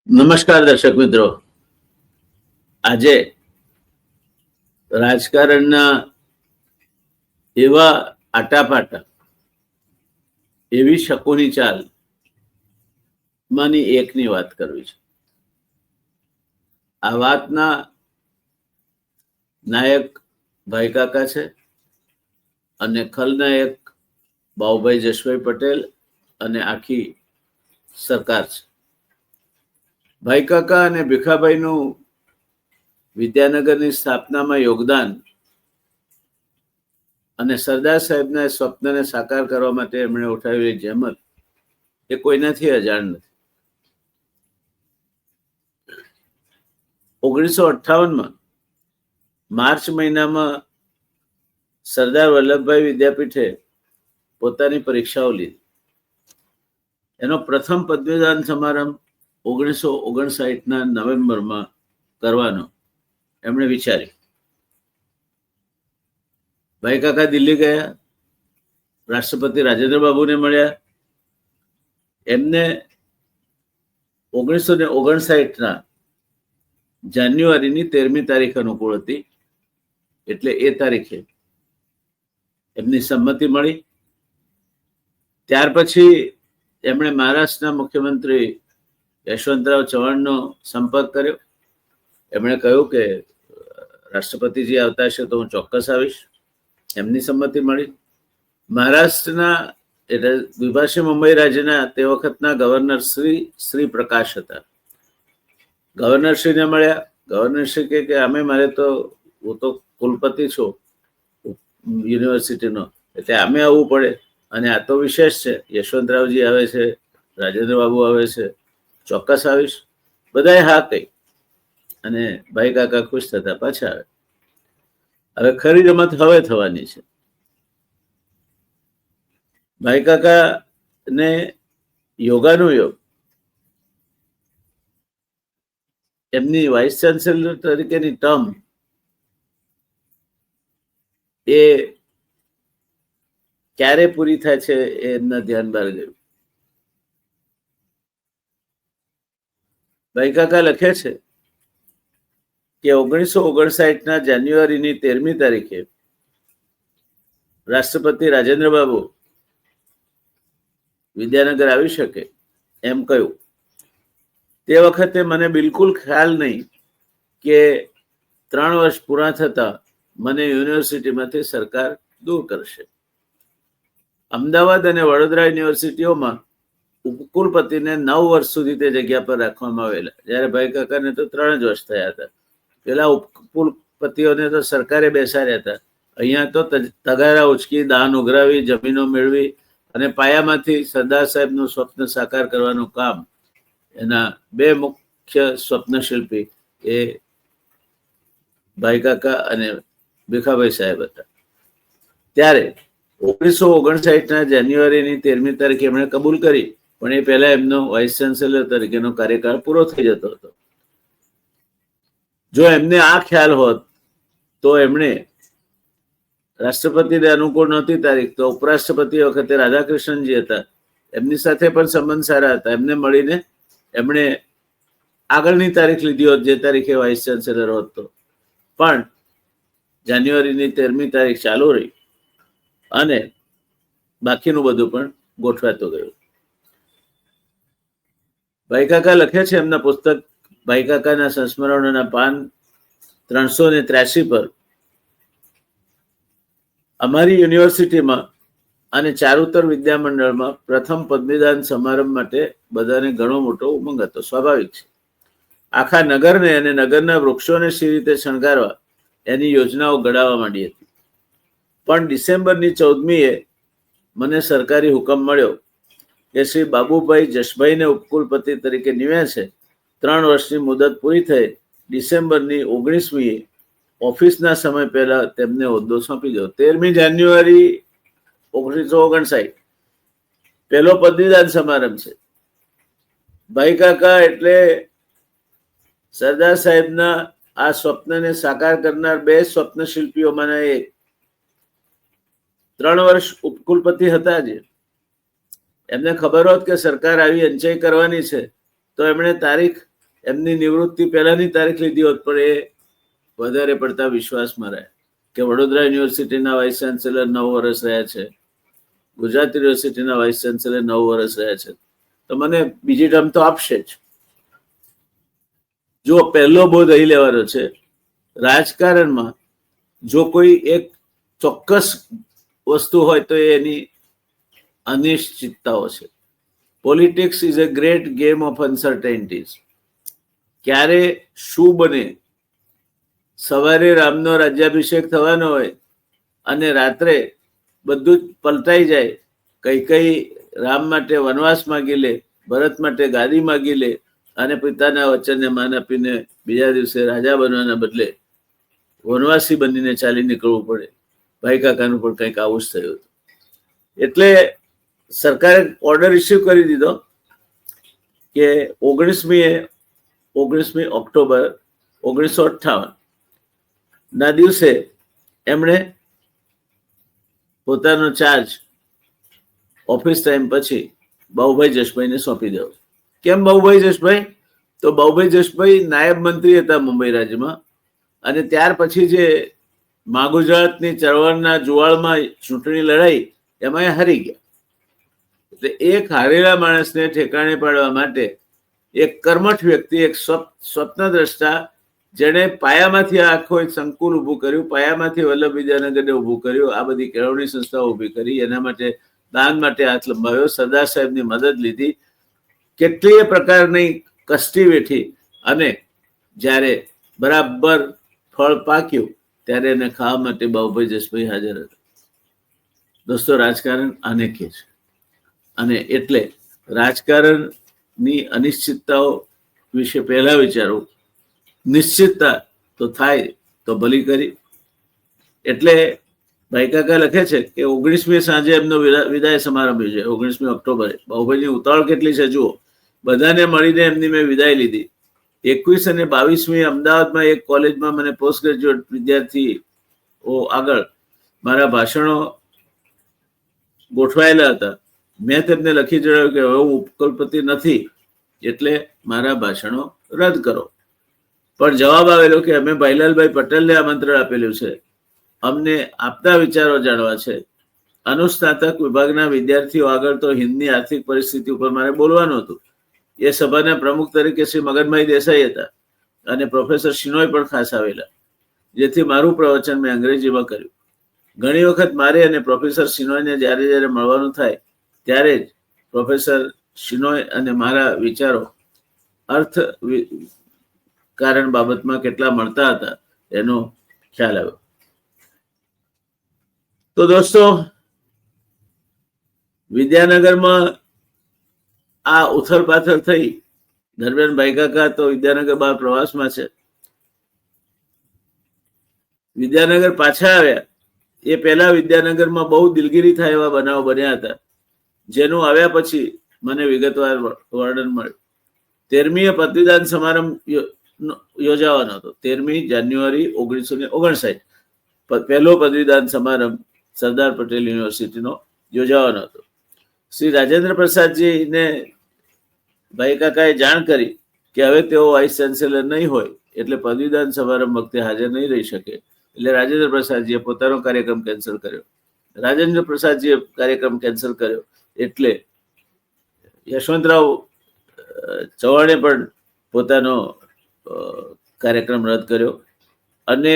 નમસ્કાર દર્શક મિત્રો. આજે રાજકારણના એવા આટાપાટા, એવી શકોની ચાલ માંની એકની વાત કરવી છે. આ વાતના નાયક ભાઈ કાકા છે અને ખલનાયક બાઉભાઈ જશભાઈ પટેલ અને આખી સરકાર છે. ભાઈ કાકા અને ભીખાભાઈનું વિદ્યાનગરની સ્થાપનામાં યોગદાન અને સરદાર સાહેબના સ્વપ્નને સાકાર કરવા માટે એમણે ઉઠાવેલી જહેમત એ કોઈનાથી અજાણ નથી. 1958માં માર્ચ મહિનામાં સરદાર વલ્લભભાઈ વિદ્યાપીઠે પોતાની પરીક્ષાઓ લીધી. એનો પ્રથમ પદવીદાન સમારંભ 1959ના નવેમ્બરમાં કરવાનો એમણે વિચાર્યું. ભાઈ કાકા દિલ્હી ગયા, રાષ્ટ્રપતિ રાજેન્દ્ર બાબુને મળ્યા. એમને 1959ના જાન્યુઆરીની 13મી તારીખ અનુકૂળ હતી, એટલે એ તારીખે એમની સંમતિ મળી. ત્યાર પછી એમણે મહારાષ્ટ્રના મુખ્યમંત્રી યશવંતરાવ ચૌહાણનો સંપર્ક કર્યો. એમણે કહ્યું કે રાષ્ટ્રપતિજી આવતા હશે તો હું ચોક્કસ આવીશ. એમની સંમતિ મળી. મહારાષ્ટ્રના એટલે દ્વિભાષી મુંબઈ રાજ્યના તે વખતના ગવર્નર શ્રી પ્રકાશ હતા. ગવર્નરશ્રીને મળ્યા. ગવર્નરશ્રી કે અમે મારે તો હું તો કુલપતિ છું યુનિવર્સિટીનો, એટલે અમે આવવું પડે અને આ તો વિશેષ છે. યશવંતરાવજી આવે છે, રાજેન્દ્ર બાબુ આવે છે, ચોક્કસ આવીશ. બધાએ હા કહી અને ભાઈ કાકા ખુશ થતા પાછા આવે. હવે ખરી રમત હવે થવાની છે. ભાઈ કાકા ને યોગાનુયોગ એમની વાઇસ ચાન્સેલર તરીકેની ટર્મ એ ક્યારે પૂરી થાય છે એ એમના ધ્યાન બહાર ગયું. ભાઈ કાકા લખે છે કે 1959ના જાન્યુઆરીની 13મી તારીખે રાષ્ટ્રપતિ રાજેન્દ્ર બાબુ વિદ્યાનગર આવી શકે એમ કહ્યું. તે વખતે મને બિલકુલ ખ્યાલ નહીં કે 3 વર્ષ પૂરા થતા મને યુનિવર્સિટીમાંથી સરકાર દૂર કરશે. અમદાવાદ અને વડોદરા યુનિવર્સિટીઓમાં ઉપકુલપતિને 9 વર્ષ સુધી તે જગ્યા પર રાખવામાં આવેલા, જ્યારે ભાઈ કાકાને તો 3 જ વર્ષ થયા હતા. પેલા ઉપકુલપતિઓને તો સરકારે બેસાડ્યા હતા. અહીંયા તો તગારા ઉચકી, દાન ઉઘરાવી, જમીનો મેળવી અને પાયામાંથી સરદાર સાહેબનું સ્વપ્ન સાકાર કરવાનું કામ એના 2 મુખ્ય સ્વપ્નશિલ્પી એ ભાઈ કાકા અને ભીખાભાઈ સાહેબ હતા. ત્યારે 1959ના જાન્યુઆરીની 13મી તારીખે એમણે કબૂલ કરી, પણ એ પહેલા એમનો વાઇસ ચાન્સેલર તરીકેનો કાર્યકાળ પૂરો થઈ જતો હતો. જો એમને આ ખ્યાલ હોત તો એમણે રાષ્ટ્રપતિને અનુકૂળ નહોતી તારીખ, તો ઉપરાષ્ટ્રપતિ વખતે રાધાકૃષ્ણનજી હતા, એમની સાથે પણ સંબંધ સારા હતા. એમને મળીને એમણે આગળની તારીખ લીધી હોત જે તારીખે વાઇસ ચાન્સેલર હોત તો. પણ જાન્યુઆરીની 13મી તારીખ ચાલુ રહી અને બાકીનું બધું પણ ગોઠવાતું ગયું. ભાઈ કાકા લખે છે એમના પુસ્તક ભાઈ કાકાના સંસ્મરણોના પાન 383 પર, અમારી યુનિવર્સિટીમાં અને ચારુતર વિદ્યામંડળમાં પ્રથમ પદવીદાન સમારંભ માટે બધાને ઘણો મોટો ઉમંગ હતો. સ્વાભાવિક છે. આખા નગરને અને નગરના વૃક્ષોને સી રીતે શણગારવા એની યોજનાઓ ઘડાવવા માંડી હતી. પણ ડિસેમ્બરની 14મીએ મને સરકારી હુકમ મળ્યો કે શ્રી બાબુભાઈ જશભાઈને ઉપકુલપતિ તરીકે નિમ્યા છે. 3 વર્ષની મુદત પૂરી થઈ ડિસેમ્બરની 19મીએ ઓફિસના સમય પહેલા તેમને હોદ્દો સોંપી દો. 13મી જાન્યુઆરી 1959 પહેલો પદવીદાન સમારંભ છે. ભાઈ કાકા એટલે સરદાર સાહેબના આ સ્વપ્નને સાકાર કરનાર 2 સ્વપ્નશિલ્પીઓમાંના એક. 3 વર્ષ ઉપકુલપતિ હતા જે. એમને ખબર હોત કે સરકાર આવી અંચાઈ કરવાની છે તો એમણે તારીખ એમની નિવૃત્તિ પહેલાની તારીખ લીધી હોત, પણ એ વધારે પડતા વિશ્વાસમાં રહ્યા કે વડોદરા યુનિવર્સિટીના વાઇસ ચાન્સેલર 9 વર્ષ રહ્યા છે, ગુજરાત યુનિવર્સિટીના વાઇસ ચાન્સેલર 9 વર્ષ રહ્યા છે, તો મને બીજી ટર્મ તો આપશે જ. જો પહેલો બોધ અહીં લેવાનો છે, રાજકારણમાં જો કોઈ એક ચોક્કસ વસ્તુ હોય તો એની અનિશ્ચિતતાઓ છે. Politics is a great game of uncertainties. ક્યારે શું બને? સવારે રામનો રાજ્યાભિષેક થવાનો હોય અને રાત્રે બધું જ પલટાઈ જાય. કઈ રામ માટે વનવાસ માગી લે, ભરત માટે ગાદી માગી લે અને પિતાના વચનને માન આપીને બીજા દિવસે રાજા બનવાના બદલે વનવાસી બનીને ચાલી નીકળવું પડે. ભાઈ કાકાનું પણ કંઈક આવું જ થયું. એટલે સરકારે ઓર્ડર ઇસ્યુ કરી દીધો કે 19મી ઓક્ટોબર 1958 ના દિવસે એમણે પોતાનો ચાર્જ ઓફિસ ટાઈમ પછી બાબુભાઈ જશભાઈને સોંપી દેવો. કેમ બાબુભાઈ જશભાઈ? તો બાબુભાઈ જશભાઈ નાયબ મંત્રી હતા મુંબઈ રાજ્યમાં, અને ત્યાર પછી જે માગુજરાતની ચળવળના જુવાળમાં ચૂંટણી લડાઈ એમાં એ હારી ગયા. એટલે એક હારેલા માણસને ઠેકાણે પાડવા માટે એક કર્મઠ વ્યક્તિ, એક સ્વપ્નદ્રષ્ટા, જેને પાયામાંથી આખો એક સંકુલ ઊભું કર્યું, પાયામાંથી વલ્લભ વિદ્યાનગરને ઊભું કર્યું, આ બધી કેળવણી સંસ્થાઓ ઊભી કરી, એના માટે દાન માટે હાથ લંબાવ્યો, સરદાર સાહેબની મદદ લીધી, કેટલીય પ્રકારની કષ્ટી વેઠી, અને જ્યારે બરાબર ફળ પાક્યું ત્યારે એને ખાવા માટે બાબુભાઈ જશભાઈ હાજર હતા. દોસ્તો, રાજકારણ આને કહે છે. અને એટલે રાજકારણની અનિશ્ચિતતાઓ વિશે પહેલા વિચારવું. નિશ્ચિતતા તો થાય તો ભલી કરી. એટલે ભાઈ કાકા લખે છે કે 19મી સાંજે એમનો વિદાય સમારંભ છે, 19મી ઓક્ટોબરે. બાબુભાઈની ઉતાવળ કેટલી છે જુઓ. બધાને મળીને એમની મેં વિદાય લીધી. 21 અને 22મી અમદાવાદમાં એક કોલેજમાં મને પોસ્ટ ગ્રેજ્યુએટ વિદ્યાર્થીઓ આગળ મારા ભાષણો ગોઠવાયેલા હતા. મેં તેમને લખી જણાવ્યું કે હવે હું ઉપકુલપતિ નથી, એટલે મારા ભાષણો રદ કરો. પણ જવાબ આવેલો કે અમે ભાઈલાલભાઈ પટેલને આમંત્રણ આપેલું છે, અમને આપના વિચારો જાણવા છે. અનુસ્નાતક વિભાગના વિદ્યાર્થીઓ આગળ તો હિન્દની આર્થિક પરિસ્થિતિ ઉપર મારે બોલવાનું હતું. એ સભાના પ્રમુખ તરીકે શ્રી મગનભાઈ દેસાઈ હતા અને પ્રોફેસર શિનોય પણ ખાસ આવેલા, જેથી મારું પ્રવચન મેં અંગ્રેજીમાં કર્યું. ઘણી વખત મારે અને પ્રોફેસર શિનોયને જ્યારે મળવાનું થાય ત્યારે જ પ્રોફેસર શિનોય અને મારા વિચારો અર્થ કારણ બાબતમાં કેટલા મળતા હતા એનો ખ્યાલ આવ્યો. તો દોસ્તો, વિદ્યાનગરમાં આ ઉથલ પાથલ થઈ દરમિયાન ભાઈ કાકા તો વિદ્યાનગર બહાર પ્રવાસમાં છે. વિદ્યાનગર પાછા આવ્યા એ પહેલા વિદ્યાનગરમાં બહુ દિલગીરી થાય એવા બનાવો બન્યા હતા, જેનું આવ્યા પછી મને વિગતવાર વર્ણન મળ્યું. 13મી પદવીદાન સમારંભ યોજાવાનો હતો. 13મી જાન્યુઆરી 1959 પહેલો પદવીદાન સમારંભ સરદાર પટેલ યુનિવર્સિટીનો યોજાવાનો હતો. શ્રી રાજેન્દ્ર પ્રસાદજીને ભાઈ કાકાએ જાણ કરી કે હવે તેઓ વાઇસ ચાન્સેલર નહીં હોય, એટલે પદવીદાન સમારંભ વખતે હાજર નહીં રહી શકે. એટલે રાજેન્દ્ર પ્રસાદજીએ પોતાનો કાર્યક્રમ કેન્સલ કર્યો. રાજેન્દ્ર પ્રસાદજીએ કાર્યક્રમ કેન્સલ કર્યો એટલે યશવંતરાવ ચૌહાણે પણ પોતાનો કાર્યક્રમ રદ કર્યો. અને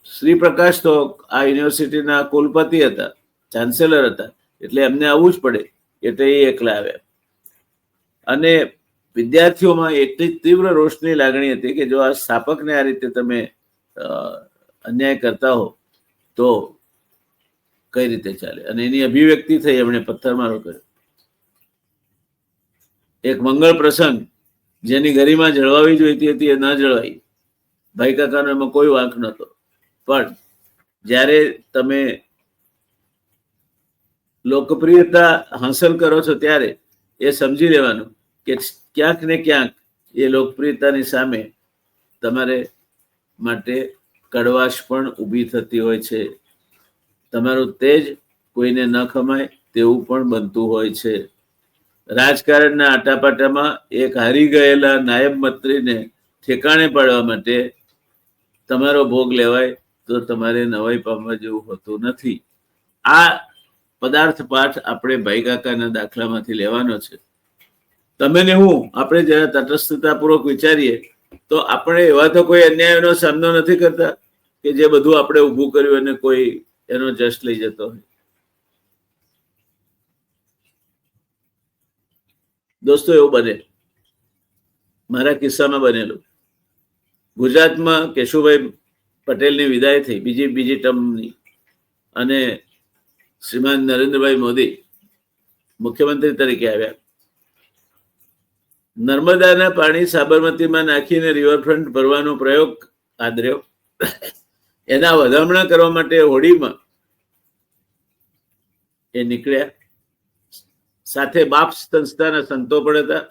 શ્રી પ્રકાશ તો આ યુનિવર્સિટીના કુલપતિ હતા, ચાન્સેલર હતા, એટલે એમને આવવું જ પડે, એટલે એ એકલા આવ્યા. અને વિદ્યાર્થીઓમાં એટલી તીવ્ર રોષની લાગણી હતી કે જો આ સ્થાપકને આ રીતે તમે અન્યાય કરતા હો તો કઈ રીતે ચાલે. અને એની અભિવ્યક્તિ થઈ, એમણે પથ્થરમારો કર્યો. એક મંગળ પ્રસંગ જેની ગરિમા જળવાવી જોઈતી હતી એ ન જળવાઈ. ભાઈ કાકાનો એમાં કોઈ વાંક નહોતો. પણ જ્યારે તમે લોકપ્રિયતા હાંસલ કરો છો ત્યારે એ સમજી લેવાનું કે ક્યાંક ને ક્યાંક એ લોકપ્રિયતાની સામે તમારે માટે કડવાશ પણ ઊભી થતી હોય છે. તમારું તેજ કોઈને ન ખમાય તેવું પણ બનતું હોય છે. રાજકારણના આટાપાટામાં એક હારી ગયેલા નાયબ મંત્રીને ઠેકાણે પાડવા માટે તમારો ભોગ લેવાય તો તમારે નવાઈ પામવા જેવું હોતું નથી. આ પદાર્થ પાઠ આપણે ભાઈ કાકાના દાખલામાંથી લેવાનો છે. તમે ને હું આપણે જરા તટસ્થતાપૂર્વક વિચારીએ તો આપણે એવા તો કોઈ અન્યાયનો સામનો નથી કરતા કે જે બધું આપણે ઊભું કર્યું અને કોઈ એનો જશ લઈ જતો હોય. દોસ્તો, એવું બને, મારા કિસ્સામાં બનેલું. ગુજરાતમાં કેશુભાઈ પટેલની વિદાય થઈ બીજી ટર્મની, અને શ્રીમાન નરેન્દ્રભાઈ મોદી મુખ્યમંત્રી તરીકે આવ્યા. નર્મદાના પાણી સાબરમતીમાં નાખીને રિવરફ્રન્ટ ભરવાનો પ્રયોગ આદર્યો. એના વધામણા કરવા માટે હોડીમાં એ નીકળ્યા. સાથે બાપ સંસ્થાના સંતો પણ હતા.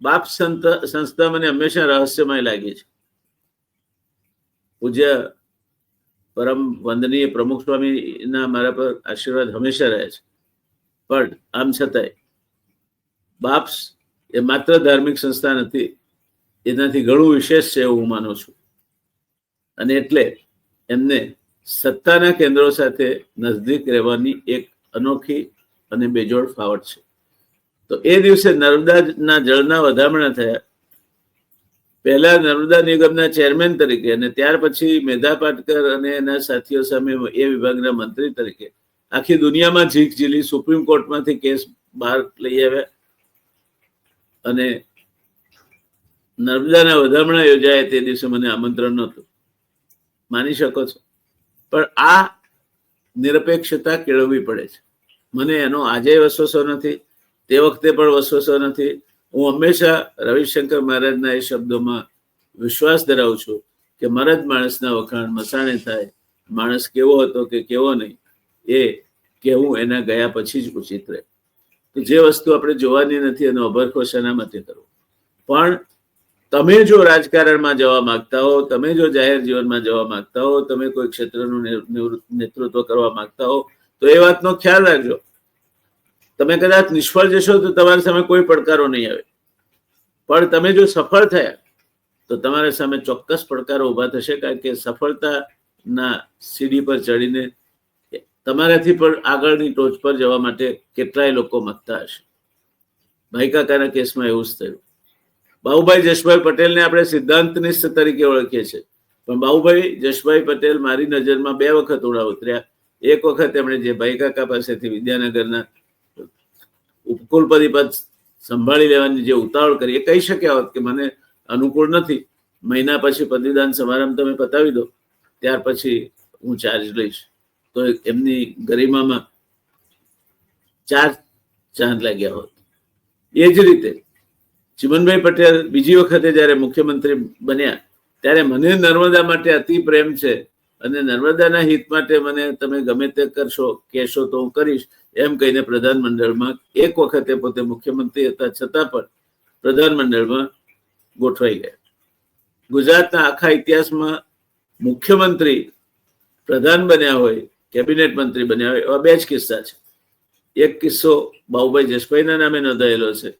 બાપ સંસ્થા મને હંમેશા રહસ્યમય લાગી છે. પૂજ્ય પરમ વંદનીય પ્રમુખ સ્વામીના મારા પર આશીર્વાદ હંમેશા રહે છે. પણ આમ છતાંય બાપ્સ એ માત્ર ધાર્મિક સંસ્થા નથી, એનાથી ઘણું વિશેષ છે એવું હું માનું છું. અને એટલે એમને સત્તાના કેન્દ્રો સાથે નજદીક રહેવાની એક અનોખી અને બેજોડ ફાવટ છે. તો એ દિવસે નર્મદાના જળના વધામણા થયા. પહેલા નર્મદા નિગમના ચેરમેન તરીકે અને ત્યાર પછી મેધા પાટકર અને એના સાથીઓ સામે એ વિભાગના મંત્રી તરીકે આખી દુનિયામાં ઝીક ઝીલી, સુપ્રીમ કોર્ટમાંથી કેસ બહાર લઈ આવ્યા અને નર્મદાના વધામણા યોજાયા. તે દિવસે મને આમંત્રણ નહોતું, માની શકો છો. પણ આ નિરપેક્ષતા કેળવવી પડે છે. મને એનો આજે વસવસો નથી, તે વખતે પણ વસવસો નથી. હું હંમેશા રવિશંકર મહારાજના એ શબ્દોમાં વિશ્વાસ ધરાવું છું કે મરદ માણસના વખાણ મસાણે થાય. માણસ કેવો હતો કે કેવો નહીં એ કહેવું એના ગયા પછી જ ઉચિત રહે. તો જે વસ્તુ આપણે જોવાની નથી એનો અભરખો શેના માટે કરવો? પણ તમે જો રાજકારણમાં જવા માંગતા હો, તમે જો જાહેર જીવનમાં જવા માંગતા હો, તમે કોઈ ક્ષેત્રનું નેતૃત્વ કરવા માંગતા હો, તો એ વાતનો ખ્યાલ રાખજો. તમે કદાચ નિષ્ફળ જશો તો તમારી સામે કોઈ પડકારો નહીં આવે. પણ તમે જો સફળ થયા તો તમારા સામે ચોક્કસ પડકારો ઊભા થશે. કારણ કે સફળતાના સીડી પર ચડીને તમારાથી પણ આગળની ટોચ પર જવા માટે કેટલાય લોકો મથતા હશે. ભાઈ કાકાના કેસમાં એવું જ થયું. બાબુભાઈ જશભાઈ પટેલને આપણે સિદ્ધાંતનિષ્ઠ તરીકે ઓળખીએ છીએ, પણ બાબુભાઈ જશભાઈ પટેલ મારી નજરમાં 2 વખત ઉડા ઉતર્યા. એક વખત એમણે જે ભાઈ કાકા પાસેથી વિદ્યાનગરના ઉપકુલપતિ પદ સંભાળી લેવાની જે ઉતાવળ કરી, એ કહી શક્યા હોત કે મને અનુકૂળ નથી, મહિના પછી પદવીદાન સમારંભ તમે પતાવી દો, ત્યાર પછી હું ચાર્જ લઈશ. તો એમની ગરિમામાં 4 ચાંદ લાગ્યા હોત. એ જ રીતે ચિમનભાઈ પટેલ બીજી વખતે જ્યારે મુખ્યમંત્રી બન્યા ત્યારે મને નર્મદા માટે અતિ પ્રેમ છે અને નર્મદાના હિત માટે મને તમે ગમે તે કરશો કહેશો તો હું કરીશ એમ કહીને પ્રધાનમંડળમાં એક વખતે પોતે મુખ્યમંત્રી હતા છતાં પણ પ્રધાનમંડળમાં ગોઠવાઈ ગયા. ગુજરાતના આખા ઇતિહાસમાં મુખ્યમંત્રી પ્રધાન બન્યા હોય, કેબિનેટ મંત્રી બન્યા હોય, એવા 2 જ કિસ્સા છે. એક કિસ્સો બાબુભાઈ જશભાઈના નામે નોંધાયેલો છે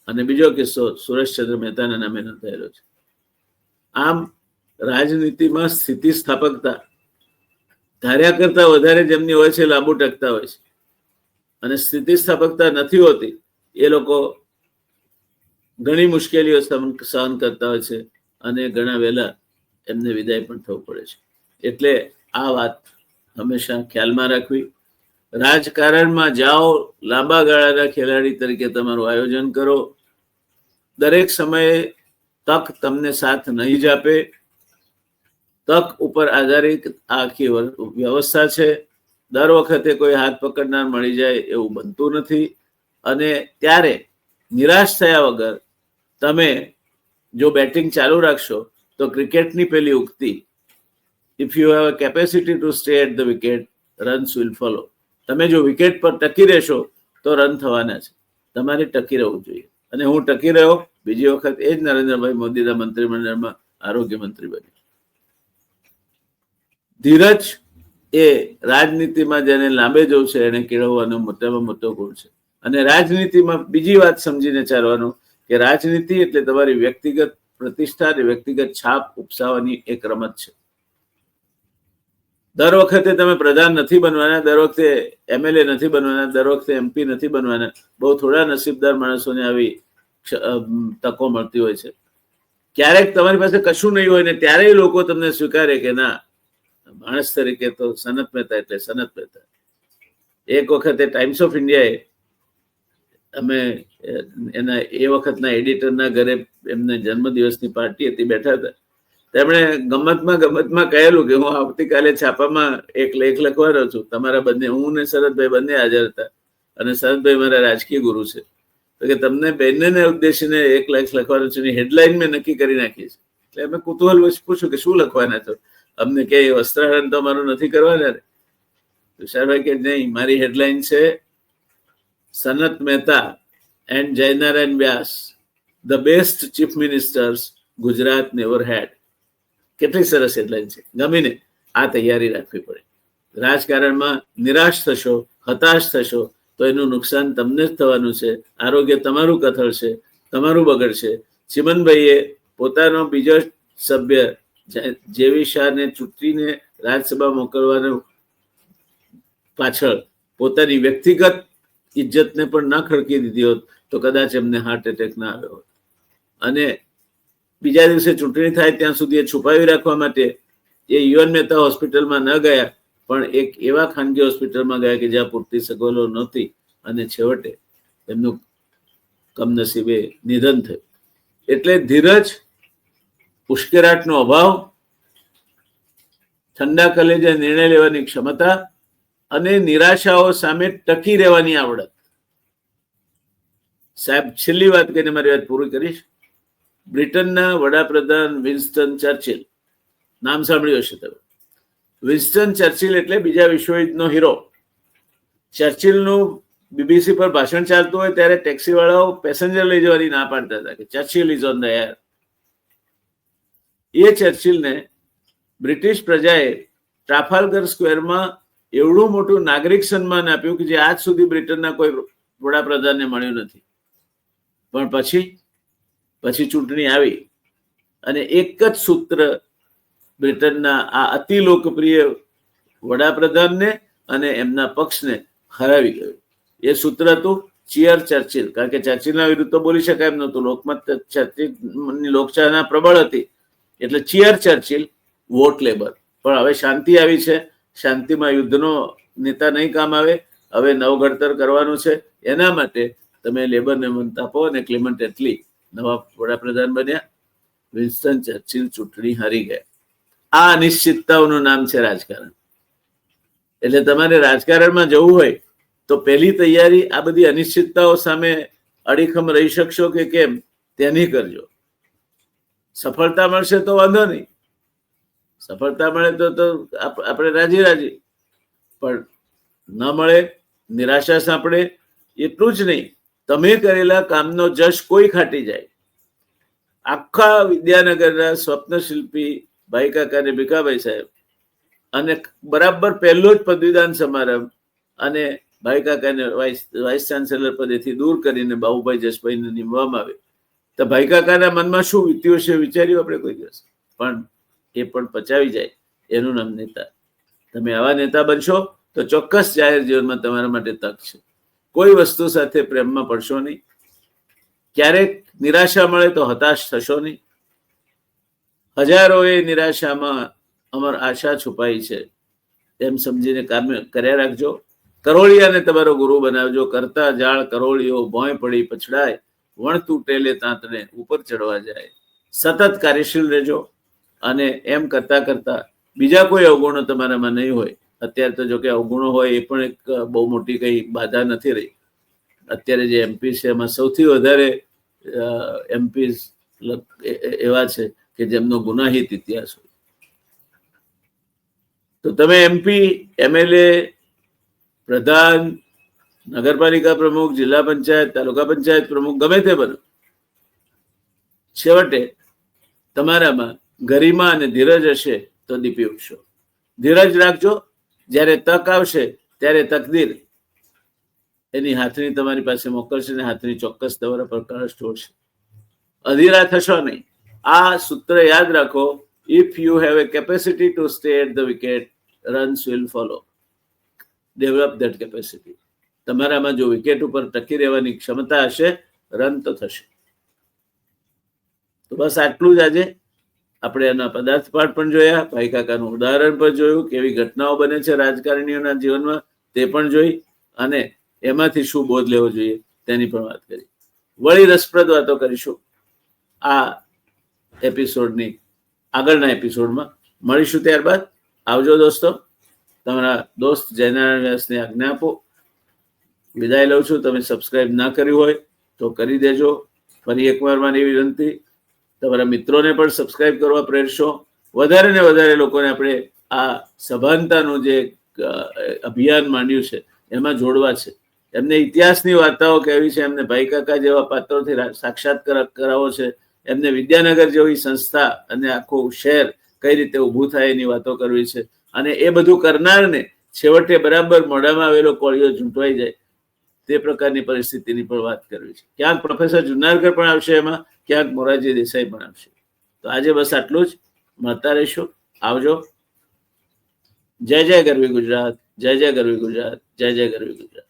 અને બીજો કિસ્સો સુરેશચંદ્ર મહેતાના નામે નોંધાયેલો છે. આમ રાજનીતિમાં સ્થિતિસ્થાપકતા ધાર્યા કરતા વધારે જેમની હોય છે લાંબુ ટકતા હોય છે, અને સ્થિતિસ્થાપકતા નથી હોતી એ લોકો ઘણી મુશ્કેલીઓ સહન કરતા હોય છે અને ઘણા વહેલા એમને વિદાય પણ થવું પડે છે. એટલે આ વાત હંમેશા ખ્યાલમાં રાખવી. રાજકારણમાં જાઓ, લાંબા ગાળાના ખેલાડી તરીકે તમારું આયોજન કરો. દરેક સમયે તક તમને સાથ નહીં જ આપે. તક ઉપર આધારિત આખી વ્યવસ્થા છે. દર વખતે કોઈ હાથ પકડનાર મળી જાય એવું બનતું નથી. અને ત્યારે નિરાશ થયા વગર તમે જો બેટિંગ ચાલુ રાખશો તો ક્રિકેટની પેલી ઉક્તિ, if you have a capacity to stay at the wicket, runs will follow. તમે જો વિકેટ પર ટકી રહેશો તો રન થવાના છે. તમારે ટકી રહેવું જોઈએ. અને હું ટકી રહ્યો. બીજી વખત એ જ નરેન્દ્રભાઈ મોદીના મંત્રીમંડળમાં આરોગ્ય મંત્રી બન્યો. ધીરજ એ રાજનીતિમાં જેને લાંબે જવું છે એને કેળવવાનો મોટામાં મોટો ગુણ છે. અને રાજનીતિમાં બીજી વાત સમજીને ચાલવાનું કે રાજનીતિ એટલે તમારી વ્યક્તિગત પ્રતિષ્ઠા અને વ્યક્તિગત છાપ ઉપસાવવાની એક રમત છે. દર વખતે તમે પ્રધાન નથી બનવાના, દર વખતે એમએલએ નથી બનવાના, દર વખતે એમપી નથી બનવાના. બહુ થોડા નસીબદાર માણસોને આવી તકો મળતી હોય છે. ક્યારેક તમારી પાસે કશું નહીં હોય ને ત્યારે લોકો તમને સ્વીકારે કે ના, માણસ તરીકે તો સનત મહેતા એટલે સનત મહેતા. એક વખતે ટાઈમ્સ ઓફ ઇન્ડિયાએ અમે એના એ વખતના એડિટરના ઘરે એમને જન્મદિવસની પાર્ટી હતી, બેઠા હતા. તેમણે ગમતમાં કહેલું કે હું આવતીકાલે છાપામાં એક લેખ લખવાનો છું. તમારા બંને, હું ને શરદભાઈ બંને હાજર હતા અને શરદભાઈ મારા રાજકીય ગુરુ છે. તો કે તમને બંનેને ઉદ્દેશીને એક લેખ લખવાનો છે, હેડલાઇન મેં નક્કી કરી નાખી છે. એટલે અમે કુતૂહલ પૂછ્યું કે શું લખવાના છો? અમને કે વસ્ત્રાહરણ તો અમારું નથી કરવાના. તુષારભાઈ કે નહીં, મારી હેડલાઇન છે Sanat Mehta and Jaynarayan Vyas, the best chief ministers Gujarat never had. કેટલી સરસ હેડલાઇન છે, ગમીને. આ તૈયારી રાખવી પડે. રાજકારણમાં નિરાશ થશો, હતાશ થશો તો એનું નુકસાન તમને જ થવાનું છે. આરોગ્ય તમારું કથળશે, તમારું બગડશે. ચિમનભાઈએ પોતાનો બીજો સભ્ય જેવી શાહને ચૂંટીને રાજ્યસભા મોકલવાનું પાછળ પોતાની વ્યક્તિગત ઇજ્જતને પણ ના ખડકી દીધી હોત તો કદાચ એમને હાર્ટ એટેક ના આવ્યો હોત. અને બીજા દિવસે ચૂંટણી થાય ત્યાં સુધી એ છુપાવી રાખવા માટે એ યુએન મહેતા હોસ્પિટલમાં ન ગયા, પણ એક એવા ખાનગી હોસ્પિટલમાં ગયા કે જ્યાં પૂરતી સગવડો નહોતી અને છેવટે એમનું કમનસીબે નિધન થયું. એટલે ધીરજ, ઉશ્કેરાટનો અભાવ, ઠંડા કલેજે નિર્ણય લેવાની ક્ષમતા અને નિરાશાઓ સામે ટકી રહેવાની આવડત. સાહેબ, છેલ્લી વાત કહીને મારી વાત પૂરી કરીશ. બ્રિટનના વડાપ્રધાન વિન્સ્ટન ચર્ચિલ, નામ સાંભળ્યું હશે તમે. વિન્સ્ટન ચર્ચિલ એટલે બીજા વિશ્વયુદ્ધનો હીરો. ચર્ચિલનું બીબીસી પર ભાષણ ચાલતું હોય ત્યારે ટેક્સી વાળાઓ પેસેન્જર લઈ જવાની ના પાડતા હતા કે Churchill is on the air. એ ચર્ચિલને બ્રિટિશ પ્રજાએ ટ્રાફાલ્ગર સ્ક્વેરમાં એવડું મોટું નાગરિક સન્માન આપ્યું કે જે આજ સુધી બ્રિટનના કોઈ વડાપ્રધાનને મળ્યું નથી. પણ પછી ચૂંટણી આવી અને એક જ સૂત્ર બ્રિટનના આ અતિ લોકપ્રિય વડાપ્રધાનને અને એમના પક્ષને હરાવી ગયું. એ સૂત્ર હતું ચીયર ચર્ચિલ. કારણ કે ચર્ચિલના વિરુદ્ધ તો બોલી શકાય એમ નહોતું. લોકમત ચર્ચિલની લોકચાહના પ્રબળ હતી. એટલે ચીયર ચર્ચિલ, વોટ લેબર. પણ હવે શાંતિ આવી છે. શાંતિમાં યુદ્ધનો નેતા નહીં કામ આવે. હવે નવઘડતર કરવાનું છે. એના માટે તમે લેબરને મત આપો અને ક્લેમન્ટ એટલી નવા વડાપ્રધાન બન્યા. વિન્સ્ટન ચર્ચિલ ચૂંટણી હારી ગયા. આ અનિશ્ચિતતાઓનું નામ છે રાજકારણ. એટલે તમારે રાજકારણમાં જવું હોય તો પહેલી તૈયારી આ બધી અનિશ્ચિતતાઓ સામે અડીખમ રહી શકશો કે કેમ તેની કરજો. સફળતા મળશે તો વાંધો નહીં, સફળતા મળે તો આપણે રાજી, પણ ન મળે, નિરાશા સાંપડે એટલું જ નહીં, તમે કરેલા કામનો જશ કોઈ ખાટી જાય. આખા વિદ્યાનગરના સ્વપ્ન શિલ્પી ભાઈ કાકા ને ભીખાભાઈ સાહેબ અને બરાબર પહેલો જ પદવીદાન સમારંભ અને ભાઈ કાકાને વાઇસ ચાન્સેલર પદેથી દૂર કરીને બાબુભાઈ જસભાઈને નિમવામાં આવે તો ભાઈ કાકાના મનમાં શું વીત્યું હશે વિચાર્યું આપણે કોઈ દિવસ? પણ એ પણ પચાવી જાય. એનું નામ નેતા. તમે આવા નેતા બનશો તો ચોક્કસ જાહેર જીવનમાં તમારા માટે તક છે. કોઈ વસ્તુ સાથે પ્રેમમાં પડશો નહીં. ક્યારેક નિરાશા મળે તો હતાશ થશો નહીં. હજારોએ નિરાશામાં અમર આશા છુપાઈ છે એમ સમજીને કામ કર્યા રાખજો. કરોળિયાને તમારો ગુરુ બનાવજો. કરતા જાળ કરોળિયો ભોંય પડી પછડાય, વણ તૂટેલે તાંતને ઉપર ચડવા જાય. સતત કાર્યશીલ રહેજો અને એમ કરતા કરતા બીજા કોઈ અવગુણો તમારામાં નહીં હોય. અત્યારે તો જો કે અવગુણો હોય એ પણ એક બહુ મોટી કઈ બાધા નથી રહી. અત્યારે જે એમપી છે એમાં સૌથી વધારે એમપી એવા છે કે જેમનો ગુનાહિત ઇતિહાસ હોય. તો તમે એમપી, એમએલએ, પ્રધાન, નગરપાલિકા પ્રમુખ, જિલ્લા પંચાયત, તાલુકા પંચાયત પ્રમુખ, ગમે તે બનો, છેવટે તમારામાં ગરિમા અને ધીરજ હશે તો દીપી ઉઠશો. ધીરજ રાખજો. જ્યારે તક આવશે ત્યારે તકદીર એની હાથની તમારી પાસે મોકલશે ને હાથની ચોક્કસ તમારા પર કળશ ઢોળશે. અધીરા થશો નહીં. આ સૂત્ર યાદ રાખો. If you have a capacity to stay at the wicket, runs will follow. Develop that capacity. તમારામાં જો વિકેટ ઉપર ટકી રહેવાની ક્ષમતા હશે, રન તો થશે. તો બસ આટલું જ આજે. આપણે એના પદાર્થ પાઠ પણ જોયા, ભાઈ કાકાનું ઉદાહરણ પણ જોયું, કેવી ઘટનાઓ બને છે રાજકારણીઓના જીવનમાં તે પણ જોઈ, અને એમાંથી શું બોધ લેવો જોઈએ તેની પણ વાત કરી. વળી રસપ્રદ વાતો કરીશું આ એપિસોડની આગળના એપિસોડમાં. મળીશું ત્યારબાદ. આવજો દોસ્તો. તમારા દોસ્ત જયનારાયણ વ્યાસને આજ્ઞા આપો. વિદાય લઉં છું. તમે સબસ્ક્રાઇબ ના કર્યું હોય તો કરી દેજો. ફરી એકવાર મારી વિનંતી, તમારા મિત્રોને પણ સબસ્ક્રાઇબ કરવા પ્રેરશો. વધારે ને વધારે લોકોને આપણે આ સભાનતાનું જે અભિયાન માંડ્યું છે એમાં જોડવા છે. એમને ઇતિહાસની વાર્તાઓ કહેવી છે, એમને ભાઈ કાકા જેવા પાત્રોથી સાક્ષાત્કાર કરાવો છે, એમને વિદ્યાનગર જેવી સંસ્થા અને આખું શહેર કઈ રીતે ઊભું થાય એની વાતો કરવી છે. અને એ બધું કરનારને છેવટે બરાબર મોઢામાં આવેલો કોળિયો ઝૂંટવાઈ જાય તે પ્રકારની પરિસ્થિતિની પણ વાત કરવી છે. ક્યાંક પ્રોફેસર જુનારકર પણ આવશે એમાં, ક્યાંક મોરારજી દેસાઈ પણ આવશે. તો આજે બસ આટલું જ. મળતા રહીશું. આવજો. જય જય ગરવી ગુજરાત, જય જય ગરવી ગુજરાત, જય જય ગરવી ગુજરાત.